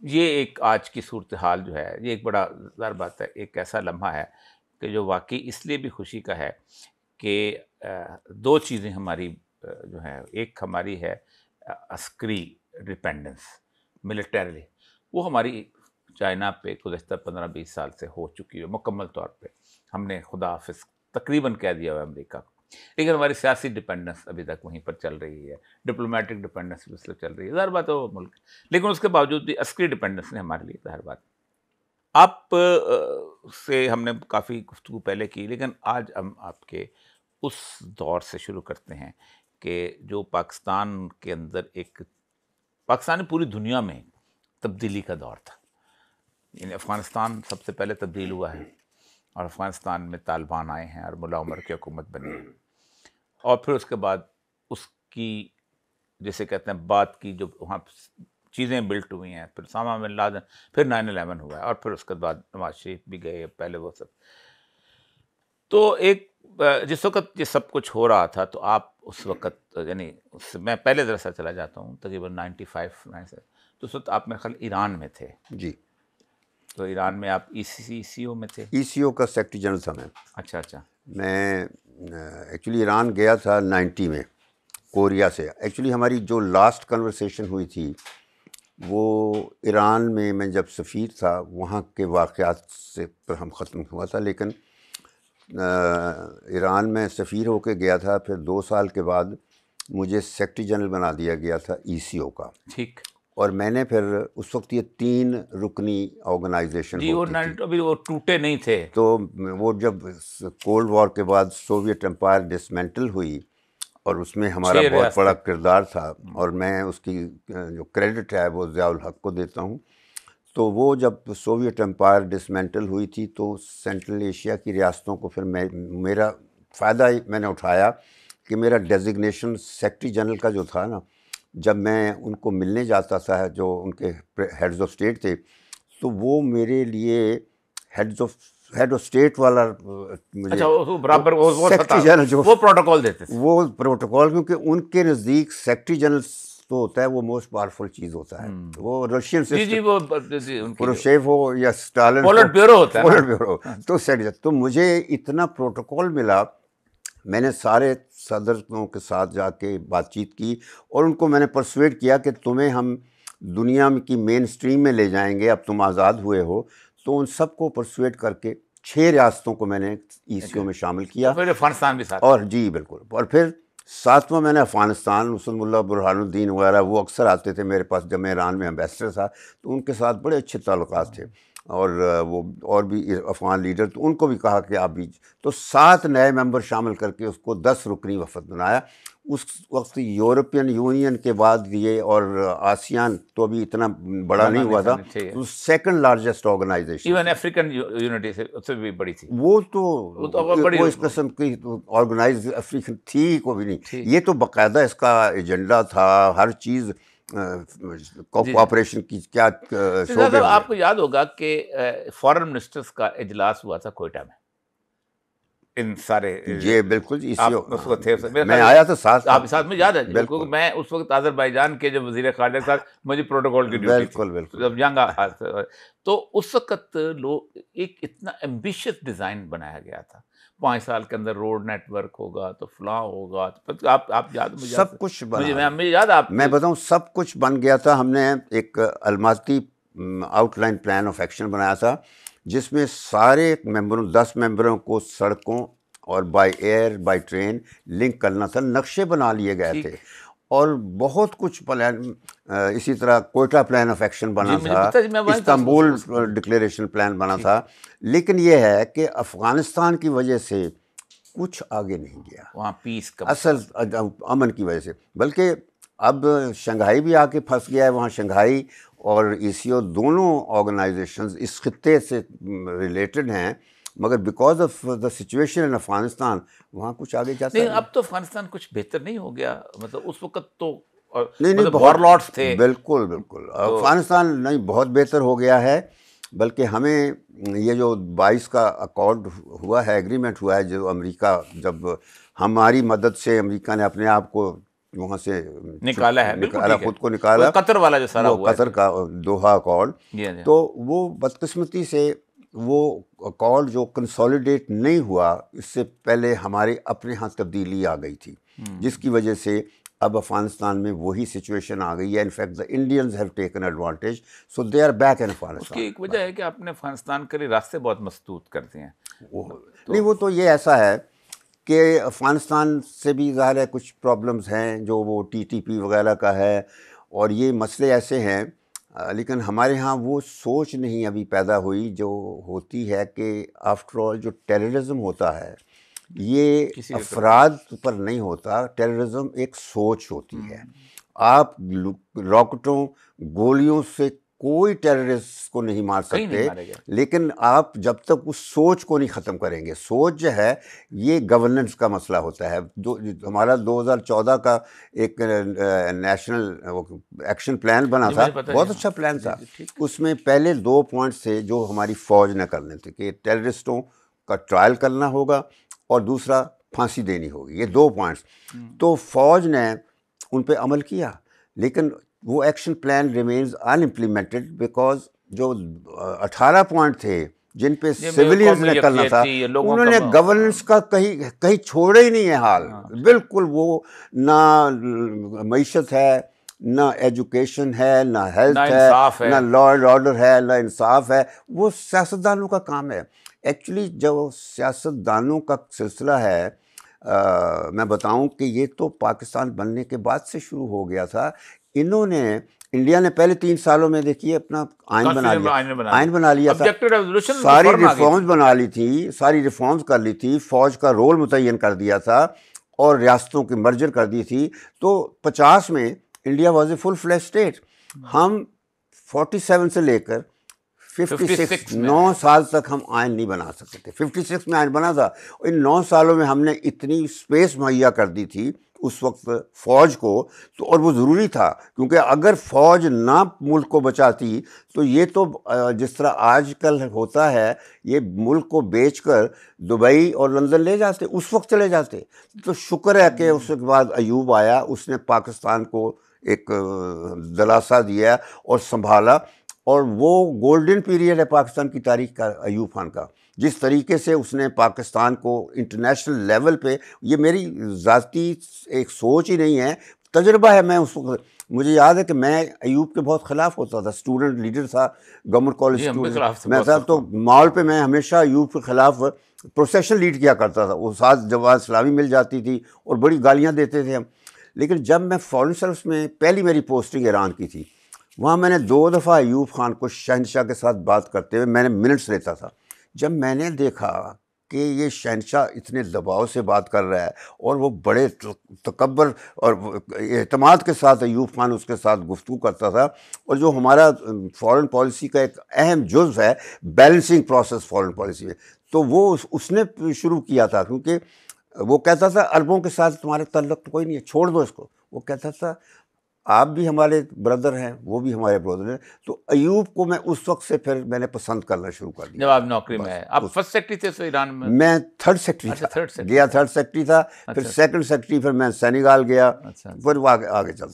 یہ ایک آج کی صورتحال جو ہے، یہ ایک بڑا ظاہر بات ہے، ایک ایسا لمحہ ہے کہ جو واقعی اس لیے بھی خوشی کا ہے کہ دو چیزیں ہماری جو ہیں، ایک ہماری ہے عسکری ڈیپینڈنس، ملٹریلی، وہ ہماری چائنا پہ گزشتہ 15-20 سال سے ہو چکی ہے مکمل طور پہ. ہم نے خدا حافظ تقریباً کہہ دیا ہوا ہے امریکہ کو، لیکن ہماری سیاسی ڈیپینڈنس ابھی تک وہیں پر چل رہی ہے، ڈپلومیٹک ڈیپینڈنس بھی اس سے چل رہی ہے. ظاہر بات ہے وہ ملک، لیکن اس کے باوجود بھی عسکری ڈیپینڈنس نے ہمارے لیے ظاہر بات. آپ سے ہم نے کافی گفتگو پہلے کی، لیکن آج ہم آپ کے اس دور سے شروع کرتے ہیں کہ جو پاکستان کے اندر ایک پاکستان پوری دنیا میں تبدیلی کا دور تھا. یعنی افغانستان سب سے پہلے تبدیل ہوا ہے، اور افغانستان میں طالبان آئے ہیں اور ملا عمر کی حکومت بنی ہے، اور پھر اس کے بعد اس کی جسے کہتے ہیں بات کی جو وہاں چیزیں بلٹ ہوئی ہیں، پھر اسامہ بن لادن، پھر 9/11 ہوا ہے، اور پھر اس کے بعد نواز شریف بھی گئے پہلے وہ سب. تو ایک جس وقت یہ سب کچھ ہو رہا تھا تو آپ اس وقت یعنی میں پہلے ذرا سا چلا جاتا ہوں تقریباً 95 تو اس وقت آپ میرے خیال ایران میں تھے. جی. تو ایران میں آپ ای سی او میں تھے؟ ای سی او کا سیکرٹری جنرل تھا میں. اچھا اچھا. میں ایکچولی ایران گیا تھا 90 میں کوریا سے. ایکچولی ہماری جو لاسٹ کنورسیشن ہوئی تھی وہ ایران میں جب سفیر تھا وہاں کے واقعات سے پر ہم ختم ہوا تھا، لیکن ایران میں سفیر ہو کے گیا تھا. پھر 2 سال کے بعد مجھے سیکرٹری جنرل بنا دیا گیا تھا ای سی او کا. ٹھیک. اور میں نے پھر اس وقت یہ 3 رکنی آرگنائزیشن جی، ہوتی تھی. ابھی وہ ٹوٹے نہیں تھے. تو وہ جب کولڈ وار کے بعد سوویت امپائر ڈسمینٹل ہوئی اور اس میں ہمارا بہت بڑا کردار تھا، اور میں اس کی جو کریڈٹ ہے وہ ضیاء الحق کو دیتا ہوں. تو وہ جب سوویت امپائر ڈسمینٹل ہوئی تھی تو سینٹرل ایشیا کی ریاستوں کو پھر میرا فائدہ میں نے اٹھایا کہ میرا ڈیزگنیشن سیکرٹری جنرل کا جو تھا نا، جب میں ان کو ملنے جاتا تھا جو ان کے ہیڈز آف اسٹیٹ تھے، تو وہ میرے لیے ہیڈ آف اسٹیٹ والا مجھے برابر سیکرٹری جنرل جو وہ پروٹوکول دیتے تھے، وہ پروٹوکول، کیونکہ ان کے نزدیک سیکرٹری جنرل تو ہوتا ہے وہ موسٹ پاورفل چیز ہوتا ہے. وہ رشین سسٹم، کروشیو ہو یا اسٹالن، پولٹ بیورو ہوتا ہے، پولٹ بیورو. تو تو مجھے اتنا پروٹوکول ملا. میں نے سارے صدروں کے ساتھ جا کے بات چیت کی اور ان کو میں نے پرسویٹ کیا کہ تمہیں ہم دنیا کی مین اسٹریم میں لے جائیں گے، اب تم آزاد ہوئے ہو. تو ان سب کو پرسویٹ کر کے 6 ریاستوں کو میں نے ای سی او میں شامل کیا. پھر افغانستان بھی ساتھ. اور جی بالکل. اور پھر 7واں میں نے افغانستان، حسن اللہ برہان الدین وغیرہ وہ اکثر آتے تھے میرے پاس جب میں ایران میں امبیسڈر تھا، تو ان کے ساتھ بڑے اچھے تعلقات تھے. اور وہ اور بھی افغان لیڈر، تو ان کو بھی کہا کہ آپ بھی. تو 7 نئے ممبر شامل کر کے اس کو 10 رکنی وفد بنایا. اس وقت یورپین یونین کے بعد یہ اور آسیان تو ابھی اتنا بڑا نہیں ہوا تھا، تو second largest organisation. Even African unity سے بھی بڑی تھی وہ. تو وہ اس قسم کی آرگنائز افریقن تھی کو بھی نہیں. یہ تو باقاعدہ اس کا ایجنڈا تھا، ہر چیز کوآپریشن کی کیا شعبے. آپ کو یاد ہوگا کہ فارن منسٹرز کا اجلاس ہوا تھا کوئٹہ میں، ان سارے. جی بالکل. اس وقت تھے، میں آیا تھا ساتھ. آپ ساتھ میں یاد ہے؟ بالکل. میں اس وقت آذربائیجان کے جو وزیر خارجہ کے ساتھ مجھے پروٹوکول کی ڈیوٹی تھی. بالکل. جب جنگ تو اس وقت لوگ ایک اتنا ایمبیشیس ڈیزائن بنایا گیا تھا، 5 سال کے اندر روڈ نیٹ ورک ہوگا تو فلاں ہوگا. آپ یاد؟ سب کچھ بنا. مجھے یاد. آپ میں بتاؤں سب کچھ بن گیا تھا. ہم نے ایک Almaty outline plan of action بنایا تھا جس میں سارے ممبروں 10 ممبروں کو سڑکوں اور by air by train link کرنا تھا. نقشے بنا لیے گئے تھے اور بہت کچھ پلان. اسی طرح کوئٹہ پلان آف ایکشن بنا تھا، استنبول ڈکلیریشن پلان بنا تھا. لیکن یہ ہے کہ افغانستان کی وجہ سے کچھ آگے نہیں گیا وہاں پیس کا، اصل امن کی وجہ سے. بلکہ اب شنگھائی بھی آ کے پھنس گیا ہے وہاں. شنگھائی اور ای سی او دونوں آرگنائزیشنز اس خطے سے ریلیٹڈ ہیں، مگر because of the situation in Afghanistan وہاں کچھ آگے جاتا نہیں. اب تو افغانستان کچھ بہتر نہیں ہو گیا، مطلب اس وقت تو نہیں وار لارڈس تھے. بالکل افغانستان نہیں بہت بہتر ہو گیا ہے. بلکہ ہمیں یہ جو 22 کا اکارڈ ہوا ہے، ایگریمنٹ ہوا ہے، جو امریکہ جب ہماری مدد سے امریکہ نے اپنے آپ کو وہاں سے نکالا ہے، نکالا، خود کو نکالا، قطر والا جو سارا ہوا ہے، قطر کا دوحہ اکارڈ. تو وہ بدقسمتی سے وہ اکارڈ جو کنسولیڈیٹ نہیں ہوا، اس سے پہلے ہمارے اپنے ہاں تبدیلی آ گئی تھی، جس کی وجہ سے اب افغانستان میں وہی سچویشن آ گئی ہے. In fact the Indians have taken advantage, so they are back in Afghanistan. اس کی ایک وجہ ہے کہ آپ نے افغانستان کے لیے راستے بہت مسدود کر دیے ہیں. نہیں، وہ تو یہ ایسا ہے کہ افغانستان سے بھی ظاہر ہے کچھ پرابلمز ہیں جو وہ TTP وغیرہ کا ہے، اور یہ مسئلے ایسے ہیں، لیکن ہمارے ہاں وہ سوچ نہیں ابھی پیدا ہوئی جو ہوتی ہے کہ آفٹر آل جو ٹیررزم ہوتا ہے یہ افراد پر نہیں ہوتا. ٹیررزم ایک سوچ ہوتی ہے. آپ راکٹوں گولیوں سے کوئی ٹیررسٹ کو نہیں مار سکتے، لیکن آپ جب تک اس سوچ کو نہیں ختم کریں گے. سوچ جو ہے یہ گورننس کا مسئلہ ہوتا ہے. جو ہمارا 2014 کا ایک نیشنل ایکشن پلان بنا تھا، بہت اچھا پلان تھا. اس میں پہلے 2 پوائنٹس تھے جو ہماری فوج نے کرنے تھے، کہ ٹیررسٹوں کا ٹرائل کرنا ہوگا اور دوسرا پھانسی دینی ہوگی. یہ 2 پوائنٹس. تو فوج نے ان پہ عمل کیا، لیکن وہ action plan remains in implemented, because جو 18 پوائنٹ تھے جن پہ سویلینز نے کرنا تھا، انہوں نے گورننس کا کہیں چھوڑے ہی نہیں ہے حال. بالکل وہ نہ معیشت ہے، نہ ایجوکیشن ہے، نہ ہیلتھ ہے، نہ لا اینڈ آرڈر ہے، نہ انصاف ہے. وہ سیاستدانوں کا کام ہے. ایکچولی جو سیاستدانوں کا سلسلہ ہے، میں بتاؤں کہ یہ تو پاکستان بننے کے بعد سے شروع ہو گیا تھا. انہوں نے، انڈیا نے پہلے 3 سالوں میں دیکھیے اپنا آئین بنا لیا تھا، ساری ریفارمز بنا لی تھی، ساری ریفارمز کر لی تھی، فوج کا رول متعین کر دیا تھا اور ریاستوں کی مرجر کر دی تھی. تو 50 میں India was a full fledged state. ہم 47 سے لے کر 56 9 سال تک ہم آئین نہیں بنا سکتے تھے. 56 میں آئین بنا تھا. ان 9 سالوں میں ہم نے اتنی اسپیس مہیا کر دی تھی اس وقت فوج کو، تو اور وہ ضروری تھا، کیونکہ اگر فوج نہ ملک کو بچاتی تو یہ تو جس طرح آج کل ہوتا ہے، یہ ملک کو بیچ کر دبئی اور لندن لے جاتے، اس وقت چلے جاتے. تو شکر ہے کہ اس کے بعد ایوب آیا، اس نے پاکستان کو ایک دلاسا دیا اور سنبھالا. اور وہ گولڈن پیریڈ ہے پاکستان کی تاریخ کا ایوب خان کا. جس طریقے سے اس نے پاکستان کو انٹرنیشنل لیول پہ، یہ میری ذاتی ایک سوچ ہی نہیں ہے، تجربہ ہے. میں اس وقت مجھے یاد ہے کہ میں ایوب کے بہت خلاف ہوتا تھا، اسٹوڈنٹ لیڈر تھا، گورنمنٹ کالج اسٹوڈنٹ میں تھا. تو مال پہ میں ہمیشہ ایوب کے خلاف پروسیشن لیڈ کیا کرتا تھا. وہ ساتھ جواز اسلامی مل جاتی تھی اور بڑی گالیاں دیتے تھے ہم. لیکن جب میں فارن سروس میں پہلی میری پوسٹنگ ایران کی تھی، وہاں میں نے 2 دفعہ ایوب خان کو شہنشاہ کے ساتھ بات کرتے ہوئے میں نے منٹس لیتا تھا. جب میں نے دیکھا کہ یہ شہنشاہ اتنے دباؤ سے بات کر رہا ہے اور وہ بڑے تکبر اور اعتماد کے ساتھ ایوب خان اس کے ساتھ گفتگو کرتا تھا، اور جو ہمارا فارن پالیسی کا ایک اہم جزو ہے بیلنسنگ پروسیس فارن پالیسی میں، تو وہ اس نے شروع کیا تھا. کیونکہ وہ کہتا تھا عربوں کے ساتھ تمہارے تعلق کوئی نہیں ہے، چھوڑ دو اس کو. وہ کہتا تھا آپ بھی ہمارے بردر ہیں، وہ بھی ہمارے بردر ہیں. تو ایوب کو میں اس وقت سے پھر میں نے پسند کرنا شروع کر دیا. جب آپ نوکری میں آئے، آپ فرسٹ سیکرٹری تھے تو ایران میں؟ میں تھرڈ سیکرٹری تھا، گیا تھرڈ سیکرٹری تھا، پھر سیکنڈ سیکرٹری، پھر میں سینیگال گیا، پھر آگے چلتے.